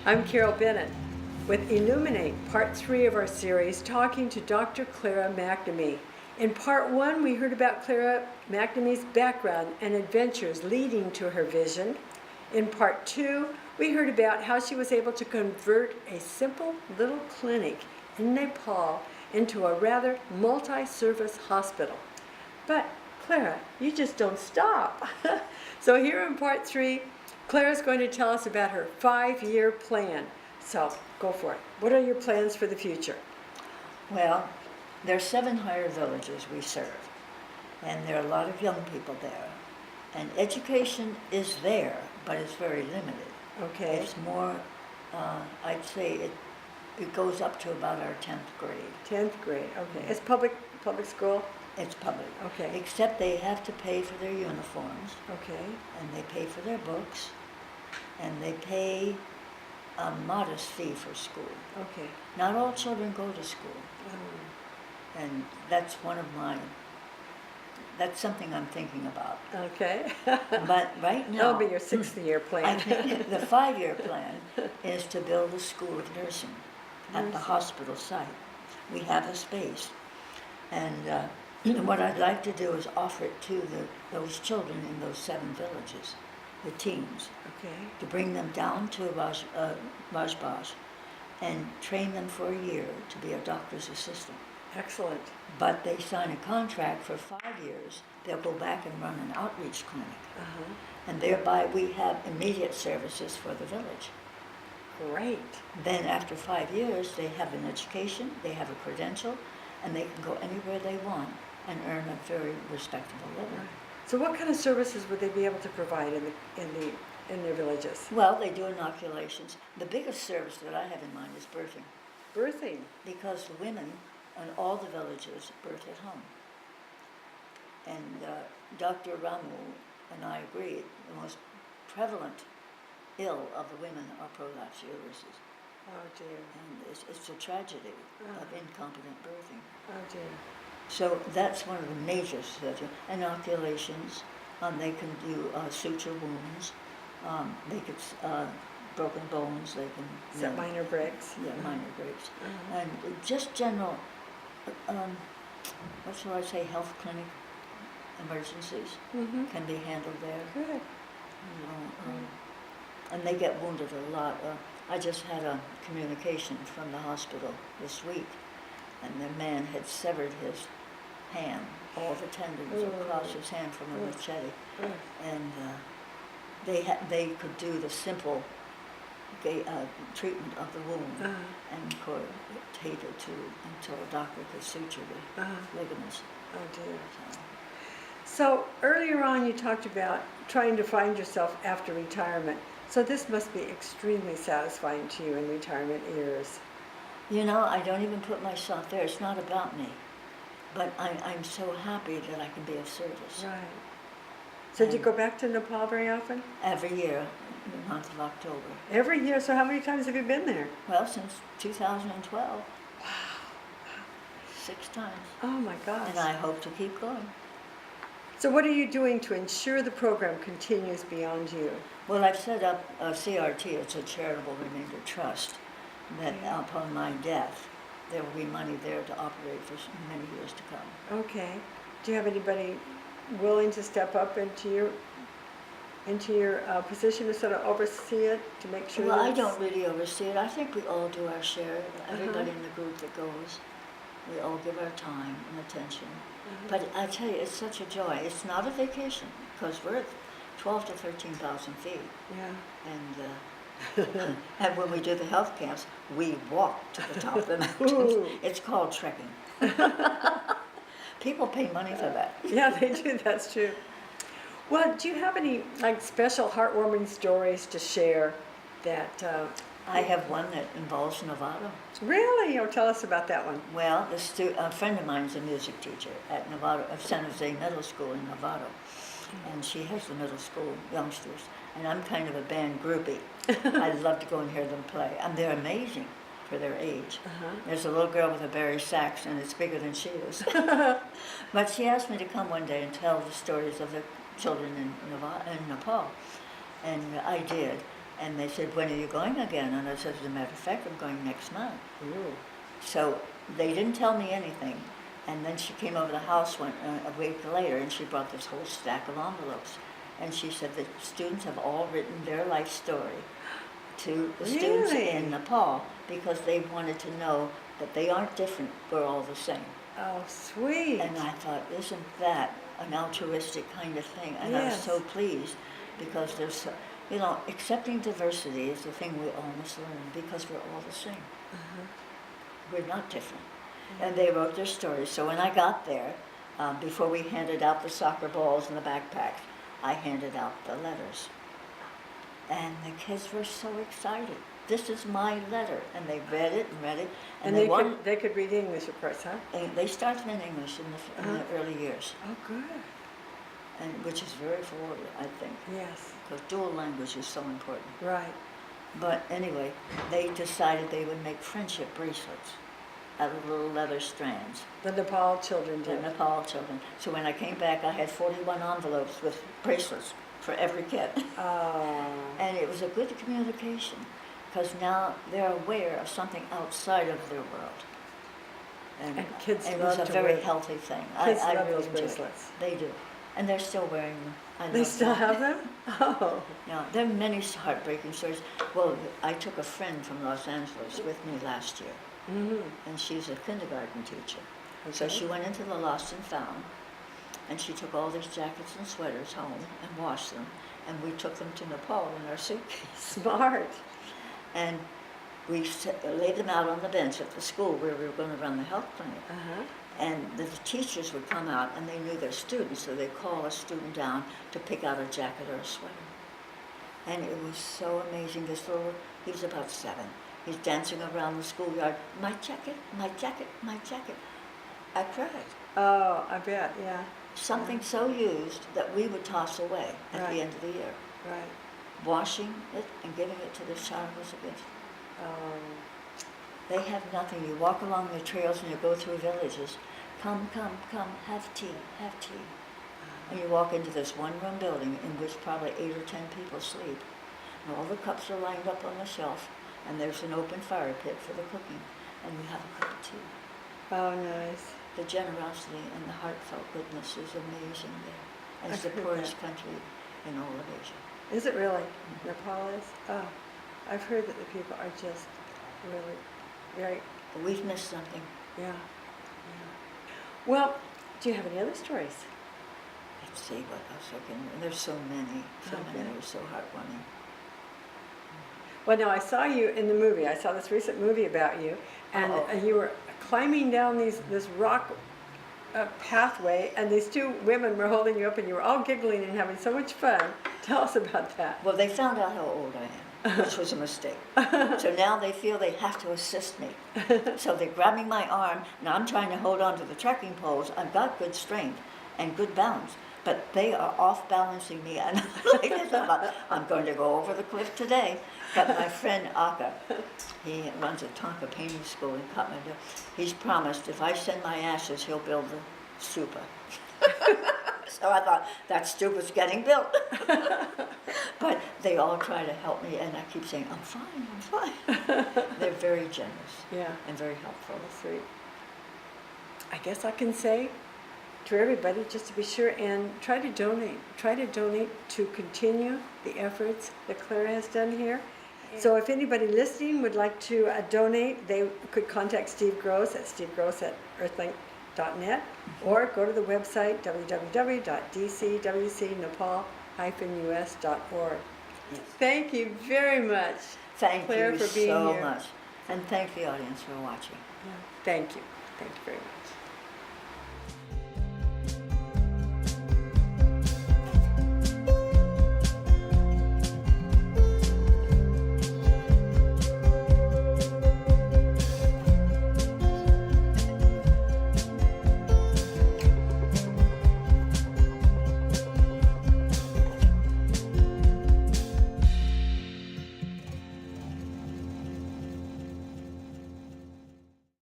I'm Carol Bennett with e-luminate, part 3 of our series, talking to Dr. Clara MacNamee. In part 1, we heard about Clara MacNamee's background and adventures leading to her vision. In part 2, we heard about how she was able to convert a simple little clinic in Nepal into a rather multi-service hospital. But Clara, you just don't stop. So here in part 3, Clara's going to tell us about her 5-year plan. So go for it. What are your plans for the future? Well, there are 7 higher villages we serve, and there are a lot of young people there. And education is there, but it's very limited. Okay. It's more, I'd say it goes up to about our 10th grade. 10th grade, okay. It's public school? It's public. Okay. Except they have to pay for their uniforms, Okay. and they pay for their books, and they pay a modest fee for school. Okay. Not all children go to school. And that's that's something I'm thinking about. Okay. But right now, That'll be your 6th-year plan. I think the 5-year plan is to build a school of nursing at the hospital site. We have a space. And what I'd like to do is offer it to those children in those 7 villages, the teens, Okay. to bring them down to Rajbash and train them for a year to be a doctor's assistant. Excellent. But they sign a contract for 5 years. They'll go back and run an outreach clinic. Uh-huh. And thereby we have immediate services for the village. Great. Then after 5 years, they have an education, they have a credential, and they can go anywhere they want and earn a very respectable living. So what kind of services would they be able to provide in their villages? Well, they do inoculations. The biggest service that I have in mind is birthing, Birthing. because the women in all the villages birth at home. And Dr. Ramu and I agreed the most prevalent ill of the women are prolapse uteruses. Oh dear. And it's a tragedy of incompetent birthing. Oh dear. So that's one of the major surgeries. Inoculations, they can do suture wounds, they could, broken bones, they can... Set minor breaks. Yeah, minor breaks. And just general, what shall I say, health clinic emergencies can be handled there. Good. You know, and they get wounded a lot. I just had a communication from the hospital this week, and the man had severed his hand, all the tendons across his hand from a machete, and they could do the simple treatment of the wound and could tape it to until a doctor could suture the ligaments. Oh dear. So earlier on you talked about trying to find yourself after retirement. So this must be extremely satisfying to you in retirement years. You know, I don't even put myself there. It's not about me. But I'm so happy that I can be of service. Right. So do you go back to Nepal very often? Every year, in the month of October. Every year? So how many times have you been there? Well, since 2012. Wow. 6 times. Oh my gosh. And I hope to keep going. So what are you doing to ensure the program continues beyond you? Well, I've set up a CRT, it's a charitable remainder trust, that upon my death, there will be money there to operate for many years to come. Okay. Do you have anybody willing to step up into your position to sort of oversee it, to make sure? Well, I don't really oversee it. I think we all do our share. Everybody in the group that goes, we all give our time and attention. But I tell you, it's such a joy. It's not a vacation, because we're at 12 to 13,000 feet. Yeah. And and when we do the health camps, we walk to the top of the mountains. It's called trekking. People pay money for that. Yeah, they do. That's true. Well, do you have any special heartwarming stories to share that? I have one that involves Nevada. Really? Oh, tell us about that one. Well, a friend of mine is a music teacher at San Jose Middle School in Nevada, and she has the middle school youngsters, and I'm kind of a band groupie. I love to go and hear them play, and they're amazing for their age. There's a little girl with a bari sax, and it's bigger than she is. But she asked me to come one day and tell the stories of the children in Nepal, and I did. And they said, when are you going again? And I said, as a matter of fact, I'm going next month. Ooh. So they didn't tell me anything. And then she came over to the house a week later, and she brought this whole stack of envelopes. And she said that students have all written their life story to the students Really? in Nepal because they wanted to know that they aren't different, we're all the same. Oh, sweet. And I thought, isn't that an altruistic kind of thing? And I was Yes. so pleased because there's, accepting diversity is the thing we all must learn because we're all the same. Uh-huh. We're not different. And they wrote their stories. So when I got there, before we handed out the soccer balls and the backpacks, I handed out the letters. And the kids were so excited. This is my letter. And they read it and read it. And they could read English, of course, huh? They started in English in the early years, Oh, good. and which is very forward, I think, Yes. because dual language is so important. Right. But anyway, they decided they would make friendship bracelets out of little leather strands. The Nepal children The did. Nepal children. So when I came back, I had 41 envelopes with bracelets for every kid. Oh. And it was a good communication, because now they're aware of something outside of their world. And kids it love was to a very wear- healthy thing. Kids I love really those enjoyed it. bracelets. They do. And they're still wearing them. I They love still that. have them? Oh. Yeah, there are many heartbreaking stories. Well, I took a friend from Los Angeles with me last year, Mm-hmm. and she's a kindergarten teacher. So Okay. she went into the Lost and Found, and she took all these jackets and sweaters home and washed them, and we took them to Nepal in our suitcase. Smart. And we laid them out on the bench at the school where we were going to run the health clinic. Uh-huh. And the teachers would come out, and they knew their students, so they'd call a student down to pick out a jacket or a sweater. And it was so amazing. He was about 7. He's dancing around the schoolyard, my jacket, my jacket, my jacket. I cried. Oh, I bet, yeah. Something so used that we would toss away at Right. the end of the year. Right. Washing it and giving it to the child was a gift. They have nothing. You walk along the trails and you go through villages. Come, come, come, have tea, have tea. And you walk into this one-room building in which probably 8 or 10 people sleep. And all the cups are lined up on the shelf, and there's an open fire pit for the cooking, and you have a cup of tea. Oh, nice. The generosity and the heartfelt goodness is amazing there. And it's I've the heard poorest that. country in all of Asia. Is it really? Nepal is? Oh, I've heard that the people are just really very, But we've missed something. yeah. Yeah. Well, do you have any other stories? Let's see what else I can. There's so many Okay. that are so heartwarming. Well, now I saw you in the movie. I saw this recent movie about you, and Uh-oh. you were climbing down this rock pathway, and these 2 women were holding you up, and you were all giggling and having so much fun. Tell us about that. Well, they found out how old I am, which was a mistake. So now they feel they have to assist me. So they're grabbing my arm. Now I'm trying to hold on to the trekking poles. I've got good strength and good balance, but they are off balancing me. And I'm going to go over the cliff today. But my friend Aka, he runs a Tonka painting school in Kathmandu. He's promised if I send my ashes, he'll build the stupa. So I thought, that stupa's getting built. But they all try to help me, and I keep saying, I'm fine, I'm fine. They're very generous Yeah, and very helpful. that's sweet. I guess I can say to everybody just to be sure and try to donate. Try to donate to continue the efforts that Clara has done here. So if anybody listening would like to donate, they could contact Steve Gross at steveggross@earthlink.net or go to the website www.dcwcnepal-us.org. Yes. Thank you very much, Thank Claire, you for being so here. much. And thank the audience for watching. Thank you. Thank you very much.